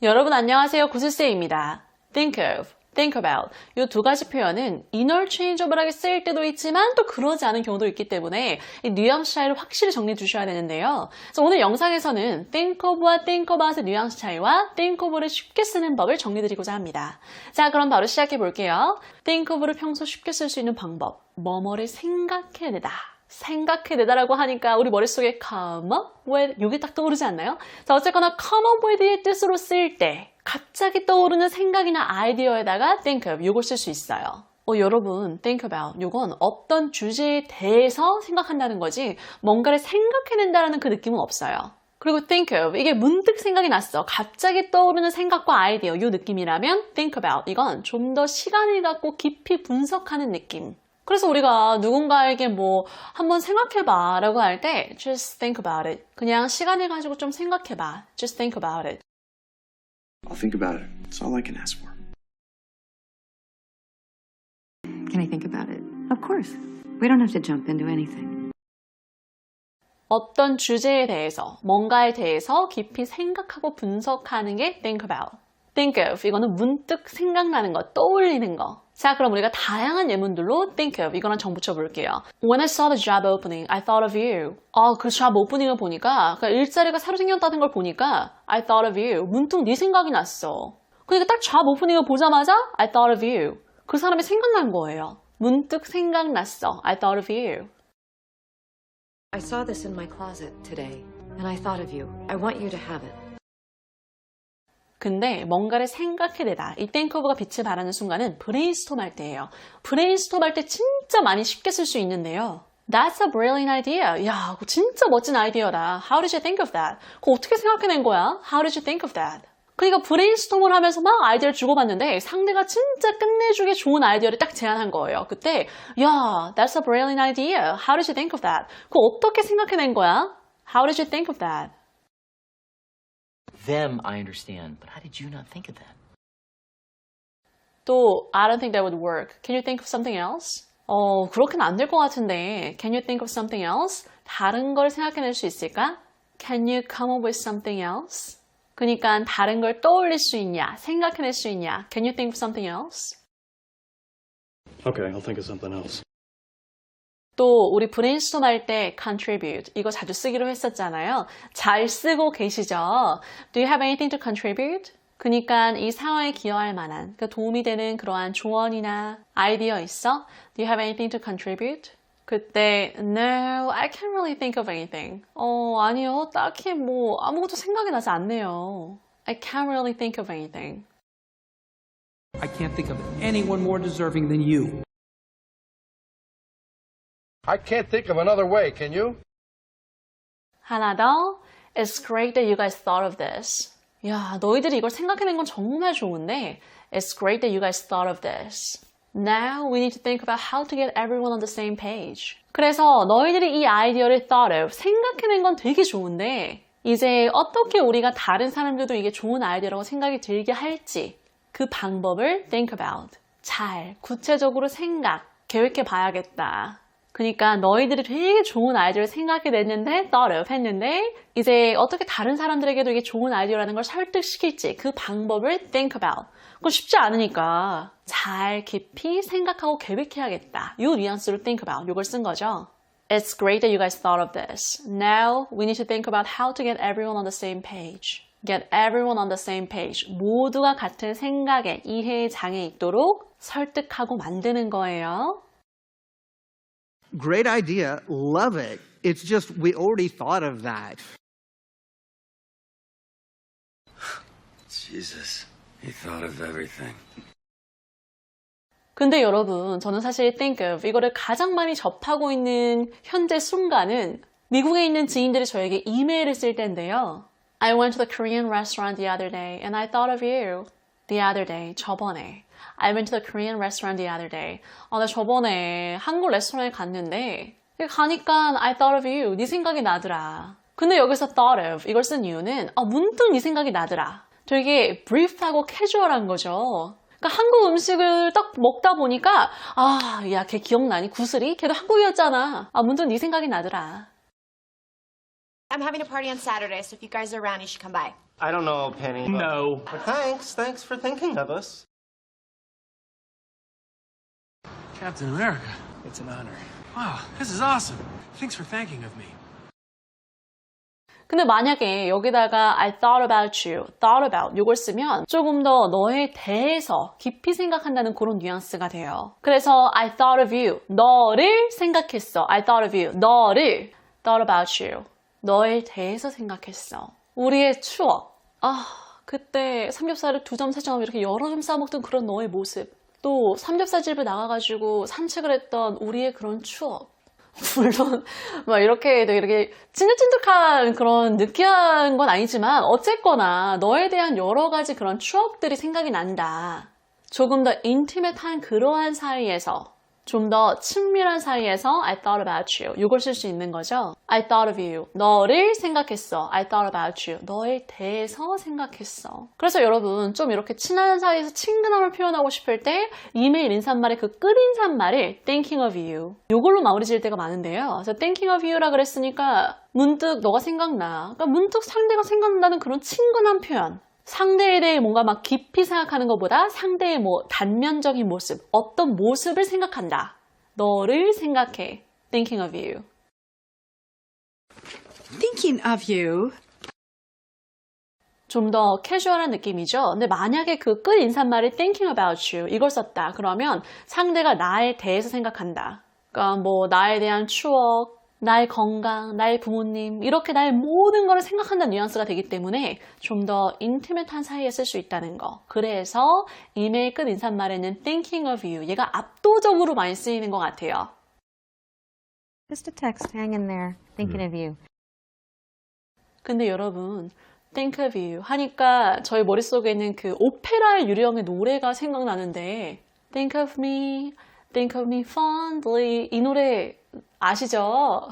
여러분 안녕하세요. 구슬쌤입니다. think of, think about 이 두 가지 표현은 interchangeable하게 쓰일 때도 있지만 또 그러지 않은 경우도 있기 때문에 이 뉘앙스 차이를 확실히 정리해 주셔야 되는데요. 그래서 오늘 영상에서는 think of와 think about의 뉘앙스 차이와 think of를 쉽게 쓰는 법을 정리해 드리고자 합니다. 자, 그럼 바로 시작해 볼게요. think of를 평소 쉽게 쓸 수 있는 방법, 뭐뭐를 생각해내다. 생각해내다라고 하니까 우리 머릿속에 come up with 이게 딱 떠오르지 않나요? 자, 어쨌거나 come up with의 뜻으로 쓰일 때 갑자기 떠오르는 생각이나 아이디어에다가 think of 이걸 쓸 수 있어요. 여러분 think about 이건 어떤 주제에 대해서 생각한다는 거지 뭔가를 생각해낸다는 그 느낌은 없어요. 그리고 think of 이게 문득 생각이 났어. 갑자기 떠오르는 생각과 아이디어 이 느낌이라면 think about 이건 좀 더 시간을 갖고 깊이 분석하는 느낌. 그래서 우리가 누군가에게 뭐 한번 생각해봐 라고 할 때 just think about it. 그냥 시간을 가지고 좀 생각해봐. just think about it. I'll think about it. That's all I can ask for. Can I think about it? Of course. We don't have to jump into anything. 어떤 주제에 대해서, 뭔가에 대해서 깊이 생각하고 분석하는 게 think about. think of 이거는 문득 생각나는 거, 떠올리는 거. 자, 그럼 우리가 다양한 예문들로 think of 이거랑 정 붙여볼게요. When I saw the job opening, I thought of you. 그 job opening을 보니까 그러니까 일자리가 새로 생겼다는 걸 보니까 I thought of you. 문득 네 생각이 났어. 그러니까 딱 job opening을 보자마자 I thought of you. 그 사람이 생각난 거예요. 문득 생각났어. I thought of you. I saw this in my closet today, and I thought of you. I want you to have it. 근데 뭔가를 생각해내다. 이 think of가 빛을 발하는 순간은 brainstorm 할 때예요. brainstorm 할 때 진짜 많이 쉽게 쓸 수 있는데요. That's a brilliant idea. 야, 그거 진짜 멋진 아이디어다. How did you think of that? 그거 어떻게 생각해낸 거야? How did you think of that? 그러니까 브레인스톰을 하면서 막 아이디어를 주고받는데 상대가 진짜 끝내주기 좋은 아이디어를 딱 제안한 거예요. 그때 야, that's a brilliant idea. How did you think of that? 그거 어떻게 생각해낸 거야? How did you think of that? Them, I understand, but how did you not think of that? 또 I don't think that would work. Can you think of something else? 그렇게는 안 될 것 같은데 Can you think of something else? 다른 걸 생각해낼 수 있을까? Can you come up with something else? 그러니까 다른 걸 떠올릴 수 있냐? 생각해낼 수 있냐? Can you think of something else? Okay, I'll think of something else. 또 우리 브레인스톰 할 때 contribute 이거 자주 쓰기로 했었잖아요. 잘 쓰고 계시죠? Do you have anything to contribute? 그러니까 이 상황에 기여할 만한 그러니까 도움이 되는 그러한 조언이나 아이디어 있어? Do you have anything to contribute? 그때 No, I can't really think of anything. 아니요. 딱히 뭐 아무것도 생각이 나지 않네요. I can't really think of anything. I can't think of anyone more deserving than you. I can't think of another way, can you? 하나 더. It's great that you guys thought of this. 야, 너희들이 이걸 생각해낸 건 정말 좋은데 It's great that you guys thought of this. Now we need to think about how to get everyone on the same page. 그래서 너희들이 이 아이디어를 thought of, 생각해낸 건 되게 좋은데 이제 어떻게 우리가 다른 사람들도 이게 좋은 아이디어라고 생각이 들게 할지 그 방법을 think about. 잘, 구체적으로 계획해 봐야겠다. 그러니까 너희들이 되게 좋은 아이디어를 생각해냈는데 thought of 했는데 이제 어떻게 다른 사람들에게도 이게 좋은 아이디어라는 걸 설득시킬지 그 방법을 think about. 그건 쉽지 않으니까 잘 깊이 생각하고 계획해야겠다. 이 뉘앙스로 think about 이걸 쓴 거죠. It's great that you guys thought of this. Now we need to think about how to get everyone on the same page. Get everyone on the same page. 모두가 같은 생각에 이해의 장에 있도록 설득하고 만드는 거예요. Great idea. Love it. It's just we already thought of that. Jesus, he thought of everything. 근데 여러분, 저는 사실 think of 이거를 가장 많이 접하고 있는 현재 순간은 미국에 있는 지인들이 저에게 이메일을 쓸 때인데요. I went to the Korean restaurant the other day and I thought of you. The other day, 저번에. I went to the Korean restaurant the other day. 나 저번에 한국 레스토랑에 갔는데 가니까 I thought of you. 네 생각이 나더라. 근데 여기서 thought of 이걸 쓴 이유는 문득 네 생각이 나더라. 되게 brief하고 캐주얼한 거죠. 그러니까 한국 음식을 딱 먹다 보니까 야, 걔 기억나니? 구슬이? 걔도 한국이었잖아. 문득 네 생각이 나더라. I'm having a party on Saturday, so if you guys are around, you should come by. I don't know, Penny. No. But thanks for thinking of us. Captain America. It's an honor. Wow, this is awesome. Thanks for thanking of me. 근데 만약에 여기다가 I thought about you, thought about 이걸 쓰면 조금 더 너에 대해서 깊이 생각한다는 그런 뉘앙스가 돼요. 그래서 I thought of you, 너를 생각했어. I thought of you, 너를 thought about you, 너에 대해서 생각했어. 우리의 추억. 그때 삼겹살을 2점, 3점 이렇게 여러 점 싸먹던 그런 너의 모습. 또 삼겹살 집을 나가가지고 산책을 했던 우리의 그런 추억. 물론 막 이렇게 되게 이렇게 찐득찐득한 그런 느끼한 건 아니지만 어쨌거나 너에 대한 여러 가지 그런 추억들이 생각이 난다. 조금 더 인티메트한 그러한 사이에서 좀 더 친밀한 사이에서 I thought about you 이걸 쓸 수 있는 거죠. I thought of you 너를 생각했어. I thought about you 너에 대해서 생각했어. 그래서 여러분 좀 이렇게 친한 사이에서 친근함을 표현하고 싶을 때 이메일 인사말의 그 끝인사말을 thinking of you 이걸로 마무리 지을 때가 많은데요. 그래서 thinking of you라 그랬으니까 문득 너가 생각나. 그러니까 문득 상대가 생각난다는 그런 친근한 표현. 상대에 대해 뭔가 막 깊이 생각하는 것보다 상대의 뭐 단면적인 모습, 어떤 모습을 생각한다. 너를 생각해. Thinking of you. Thinking of you. 좀 더 캐주얼한 느낌이죠. 근데 만약에 그 끝 인사말이 thinking about you 이걸 썼다. 그러면 상대가 나에 대해서 생각한다. 그러니까 뭐 나에 대한 추억, 나의 건강, 나의 부모님 이렇게 나의 모든 걸 생각한다는 뉘앙스가 되기 때문에 좀 더 인티메트한 사이에 쓸 수 있다는 거. 그래서 이메일 끝 인사말에는 thinking of you 얘가 압도적으로 많이 쓰이는 것 같아요. Just a text, hang in there, thinking of you. 근데 여러분 think of you 하니까 저희 머릿속에는 그 오페라의 유령의 노래가 생각나는데 think of me fondly 이 노래 아시죠?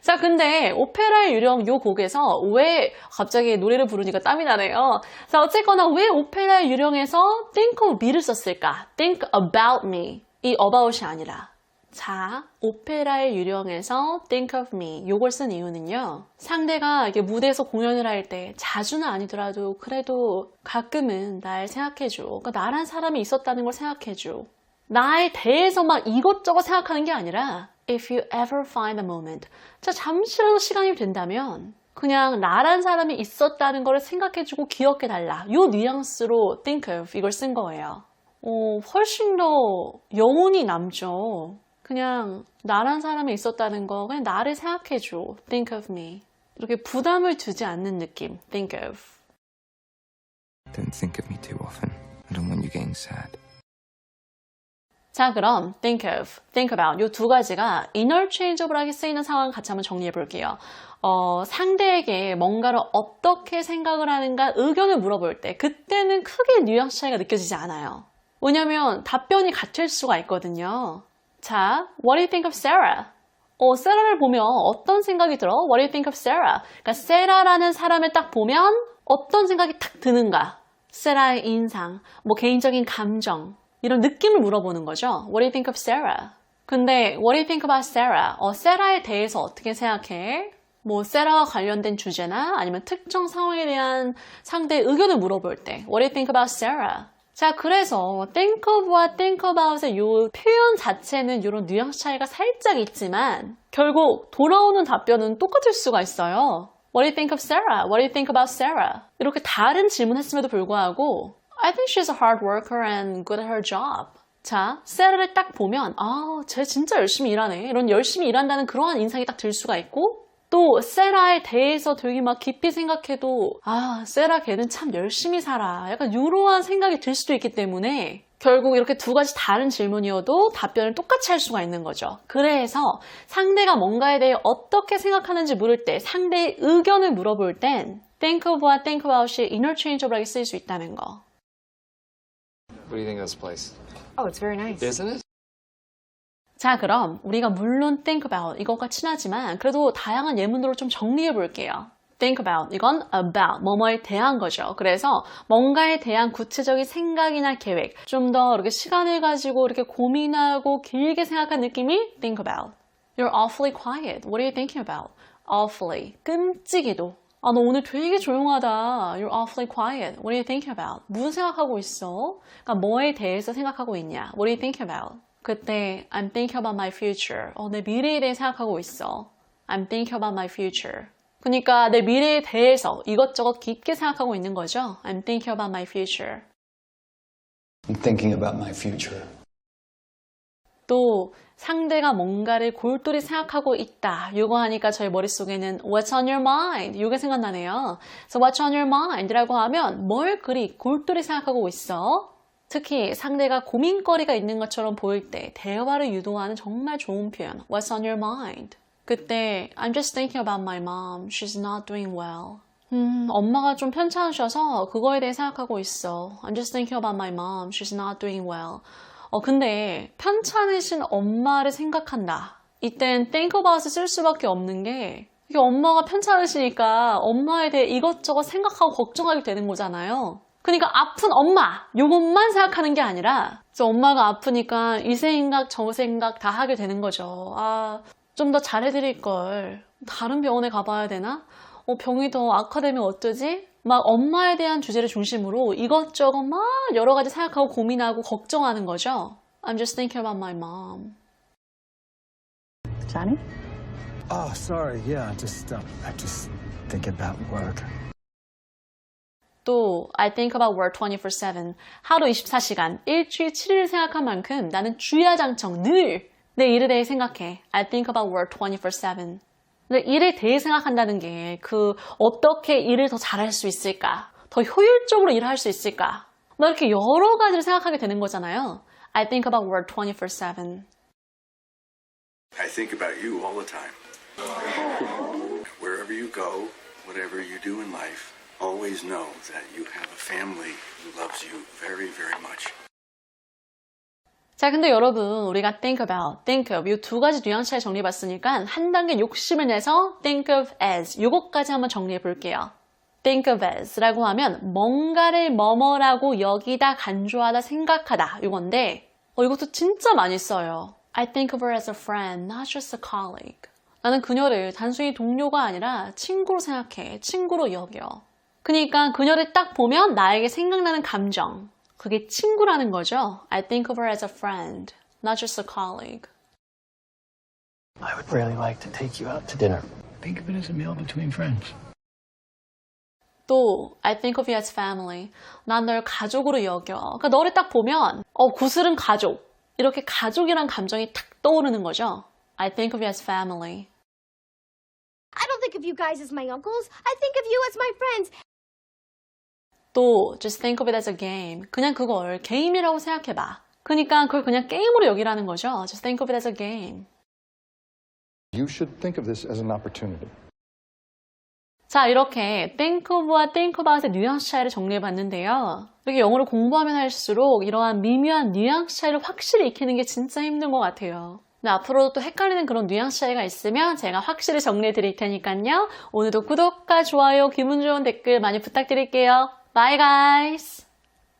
자, 근데 오페라의 유령 요 곡에서 왜 갑자기 노래를 부르니까 땀이 나네요. 자, 어쨌거나 왜 오페라의 유령에서 think of me를 썼을까? think about me 이 about이 아니라 자, 오페라의 유령에서 think of me 요걸 쓴 이유는요. 상대가 이게 무대에서 공연을 할 때 자주는 아니더라도 그래도 가끔은 날 생각해줘. 그러니까 나란 사람이 있었다는 걸 생각해줘. 나에 대해서 막 이것저것 생각하는 게 아니라 if you ever find a moment 자, 잠시라도 시간이 된다면 그냥 나란 사람이 있었다는 걸 생각해주고 기억해달라. 요 뉘앙스로 think of 이걸 쓴 거예요. 훨씬 더 여운이 남죠. 그냥 나란 사람이 있었다는 거 그냥 나를 생각해줘. think of me 이렇게 부담을 주지 않는 느낌 think of Don't think of me too often. I don't want you getting sad. 자, 그럼 think of, think about 이 두 가지가 interchangeable하게 쓰이는 상황 같이 한번 정리해 볼게요. 상대에게 뭔가를 어떻게 생각을 하는가 의견을 물어볼 때 그때는 크게 뉘앙스 차이가 느껴지지 않아요. 왜냐면 답변이 같을 수가 있거든요. 자, what do you think of Sarah? 세라를 보면 어떤 생각이 들어? What do you think of Sarah? 그러니까 세라라는 사람을 딱 보면 어떤 생각이 탁 드는가? 세라의 인상, 뭐 개인적인 감정 이런 느낌을 물어보는 거죠. What do you think of Sarah? 근데 What do you think about Sarah? 세라에 대해서 어떻게 생각해? 뭐 세라와 관련된 주제나 아니면 특정 상황에 대한 상대의 의견을 물어볼 때 What do you think about Sarah? 자, 그래서 think of와 think about의 요 표현 자체는 이런 뉘앙스 차이가 살짝 있지만 결국 돌아오는 답변은 똑같을 수가 있어요. What do you think of Sarah? What do you think about Sarah? 이렇게 다른 질문했음에도 불구하고 I think she's a hard worker and good at her job. 자, 세라를 딱 보면 쟤 진짜 열심히 일하네. 이런 열심히 일한다는 그러한 인상이 딱 들 수가 있고 또 세라에 대해서 되게 막 깊이 생각해도 세라 걔는 참 열심히 살아. 약간 이러한 생각이 들 수도 있기 때문에 결국 이렇게 두 가지 다른 질문이어도 답변을 똑같이 할 수가 있는 거죠. 그래서 상대가 뭔가에 대해 어떻게 생각하는지 물을 때 상대의 의견을 물어볼 땐 think of와 think about이 interchangeable하게 쓰일 수 있다는 거. What do you think of this place? Oh, it's very nice. Isn't it? 자, 그럼 우리가 물론 think about 이것과 친하지만 그래도 다양한 예문으로 좀 정리해 볼게요. think about 이건 about 뭐뭐에 대한 거죠. 그래서 뭔가에 대한 구체적인 생각이나 계획 좀 더 이렇게 시간을 가지고 이렇게 고민하고 길게 생각한 느낌이 think about. You're awfully quiet. What are you thinking about? awfully, 끔찍이도. 아, 너 오늘 되게 조용하다. You're awfully quiet. What are you thinking about? 무슨 생각하고 있어? 그러니까 뭐에 대해서 생각하고 있냐? What are you thinking about? 그때 I'm thinking about my future. 내 미래에 대해 생각하고 있어. I'm thinking about my future. 그러니까 내 미래에 대해서 이것저것 깊게 생각하고 있는 거죠. I'm thinking about my future. I'm thinking about my future. 또 상대가 뭔가를 골똘히 생각하고 있다. 이거 하니까 저희 머릿속에는 What's on your mind? 이게 생각나네요. So What's on your mind? 라고 하면 뭘 그리 골똘히 생각하고 있어? 특히 상대가 고민거리가 있는 것처럼 보일 때 대화를 유도하는 정말 좋은 표현. What's on your mind? 그때 I'm just thinking about my mom. She's not doing well. 엄마가 좀 편찮으셔서 그거에 대해 생각하고 있어. I'm just thinking about my mom. She's not doing well. 근데 편찮으신 엄마를 생각한다. 이땐 think about을 쓸 수밖에 없는 게 이게 엄마가 편찮으시니까 엄마에 대해 이것저것 생각하고 걱정하게 되는 거잖아요. 그러니까 아픈 엄마 요것만 생각하는 게 아니라 엄마가 아프니까 이 생각 저 생각 다 하게 되는 거죠. 아, 좀 더 잘해드릴 걸. 다른 병원에 가봐야 되나? 병이 더 악화되면 어쩌지? 막 엄마에 대한 주제를 중심으로 이것저것 막 여러 가지 생각하고 고민하고 걱정하는 거죠. I'm just thinking about my mom. Johnny? Oh, sorry. Yeah, I'm just thinking about work. 또 I think about work 24/7. 하루 24시간, 일주일 7일 생각한 만큼 나는 주야장청 늘 내 일에 대해 생각해. I think about work 24/7. 근데 일에 대해 생각한다는 게 어떻게 일을 더 잘할 수 있을까? 더 효율적으로 일을 할 수 있을까? 막 이렇게 여러 가지를 생각하게 되는 거잖아요. I think about work 24/7. I think about you all the time. Wherever you go, whatever you do in life, always know that you have a family who loves you very, very much. 자, 근데 여러분, 우리가 think about, think of 이 두 가지 뉘앙스 차이 정리해봤으니까 한 단계 욕심을 내서 think of as 요것까지 한번 정리해 볼게요. think of as 라고 하면 뭔가를 뭐뭐라고 여기다 간주하다 생각하다 요건데 이것도 진짜 많이 써요. I think of her as a friend, not just a colleague. 나는 그녀를 단순히 동료가 아니라 친구로 생각해, 친구로 여겨. 그러니까 그녀를 딱 보면 나에게 생각나는 감정 그게 친구라는 거죠. I think of her as a friend, not just a colleague. I would really like to take you out to dinner. Think of it as a meal between friends. 또 I think of you as family. 난 널 가족으로 여겨. 그러니까 너를 딱 보면 구슬은 가족. 이렇게 가족이란 감정이 탁 떠오르는 거죠. I think of you as family. I don't think of you guys as my uncles. I think of you as my friends. 또 just think of it as a game. 그냥 그걸 게임이라고 생각해봐. 그러니까 그걸 그냥 게임으로 여기라는 거죠. Just think of it as a game. You should think of this as an opportunity. 자, 이렇게 think of와 think about의 뉘앙스 차이를 정리해봤는데요. 이렇게 영어를 공부하면 할수록 이러한 미묘한 뉘앙스 차이를 확실히 익히는 게 진짜 힘든 것 같아요. 근데 앞으로도 또 헷갈리는 그런 뉘앙스 차이가 있으면 제가 확실히 정리해 드릴 테니까요. 오늘도 구독과 좋아요, 기분 좋은 댓글 많이 부탁드릴게요. Bye guys!